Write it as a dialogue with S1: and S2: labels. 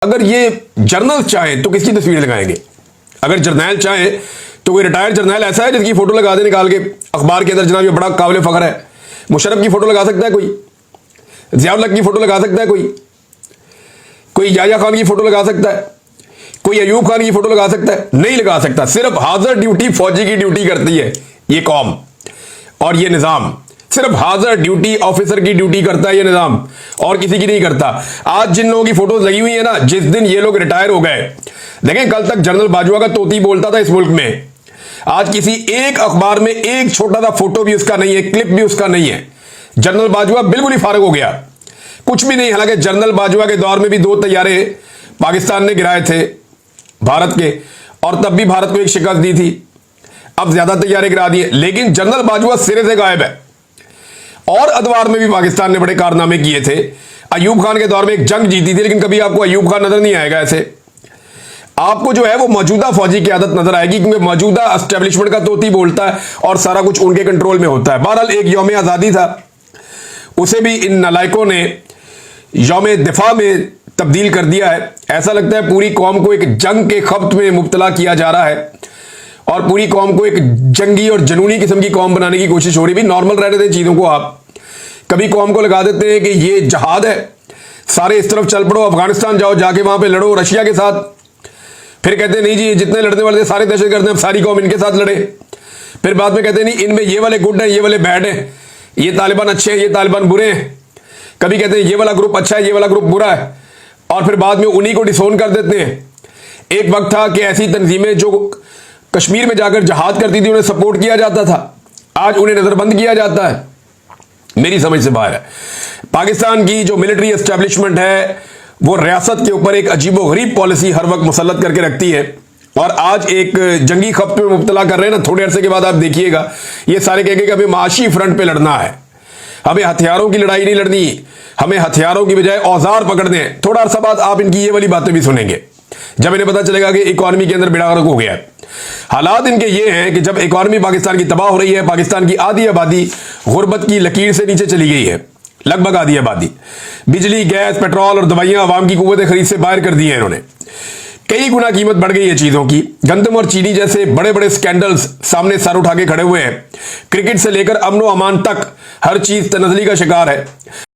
S1: अगर ये जर्नल चाहें तो किसकी तस्वीर लगाएंगे? अगर जर्नैल चाहे तो कोई रिटायर्ड जर्नैल ऐसा है जिसकी फोटो लगा दे निकाल के अखबार के अंदर, जनाब ये बड़ा काबिल फख्र है। मुशर्रफ की फोटो लगा सकता है कोई? ज़िया-उल हक की फोटो लगा सकता है कोई याया खान की फोटो लगा सकता है? कोई अयूब खान की फोटो लगा सकता है? नहीं लगा सकता। सिर्फ हाजिर ड्यूटी फौजी की ड्यूटी करती है ये कौम और ये निज़ाम। सिर्फ हाजिर ड्यूटी ऑफिसर की ड्यूटी करता है ये निज़ाम, और किसी की नहीं करता। आज जिन लोगों की फोटोज लगी हुई है ना, जिस दिन ये लोग रिटायर हो गए, देखें कल तक जनरल बाजवा का तोती बोलता था इस मुल्क में, आज किसी एक अखबार में एक छोटा सा फोटो भी उसका नहीं है, क्लिप भी उसका नहीं है। जनरल बाजवा बिल्कुल ही फारग हो गया, कुछ भी नहीं। हालांकि जनरल बाजवा के दौर में भी 2 तैयारे पाकिस्तान ने गिराए थे भारत के, और तब भी भारत को एक शिकस्त दी थी। अब ज्यादा तैयारे गिरा दिए, लेकिन जनरल बाजवा सिरे से गायब है। और अदवार में भी पाकिस्तान ने बड़े कारनामे किए थे। अयूब खान के दौर में एक जंग जीती थी, लेकिन कभी आपको अयूब खान नजर नहीं आएगा। ऐसे आपको जो है वो मौजूदा फौजी की आदत नजर आएगी, क्योंकि मौजूदा एस्टेब्लिशमेंट का तोती बोलता है और सारा कुछ उनके कंट्रोल में होता है। बहरहाल एक यौम आज़ादी था, उसे भी इन नालायकों ने यौम दिफा में तब्दील कर दिया है। ऐसा लगता है पूरी कौम को एक जंग के खप्त में मुब्तला किया जा रहा है और पूरी कौम को एक जंगी और जनूनी किस्म की कौम बनाने की कोशिश हो रही है। भी नॉर्मल रहने दें चीज़ों को। आप कभी कौम को लगा देते हैं कि ये जहाद है, सारे इस तरफ चल पड़ो, अफगानिस्तान जाओ, जाके वहां पे लड़ो रशिया के साथ। फिर कहते हैं नहीं जी, जितने लड़ने वाले थे सारे दहशतगर्द हैं, अब सारी कौम इनके साथ लड़े। फिर बाद में कहते हैं नहीं, इनमें ये वाले गुड हैं, ये वाले बैड हैं, ये तालिबान अच्छे हैं, ये तालिबान बुरे हैं। कभी कहते हैं ये वाला ग्रुप अच्छा है, ये वाला ग्रुप बुरा है, और फिर बाद में उन्हीं को डिसोन कर देते हैं। एक वक्त था कि ऐसी तंजीमें जो कश्मीर में जाकर जहाद करती थी उन्हें सपोर्ट किया जाता था, आज उन्हें नजरबंद किया जाता है। मेरी समझ से बाहर है। पाकिस्तान की जो मिलिट्री एस्टेब्लिशमेंट है वो रियासत के ऊपर एक अजीबोगरीब पॉलिसी हर वक्त मुसल्लत करके रखती है, और आज एक जंगी खप्त में मुब्तला कर रहे हैं ना। थोड़े अरसे के बाद आप देखिएगा ये सारे कहेंगे कि हमें माशी फ्रंट पे लड़ना है, हमें हथियारों की लड़ाई नहीं लड़नी, हमें हथियारों की बजाय औजार पकड़ने हैं। थोड़ा अरसा बाद आप इनकी ये वाली बातें भी सुनेंगे, जब इन्हें पता चलेगा कि इकॉनमी के अंदर बेड़ा गर्क हो गया है। हालात इनके ये हैं कि जब इकॉनमी पाकिस्तान की तबाह हो रही है, पाकिस्तान की आधी आबादी गुर्बत की लकीर से नीचे चली गई है, लगभग आधी आबादी। बिजली, गैस, पेट्रोल और दवाइयां आवाम की कुव्वत खरीद से बाहर कर दी है इन्होंने। कई गुना कीमत बढ़ गई है चीजों की। गंदम और चीनी जैसे बड़े बड़े स्कैंडल्स सामने सर उठा के खड़े हुए हैं। क्रिकेट से लेकर अमनो अमान तक हर चीज तनजली का शिकार है।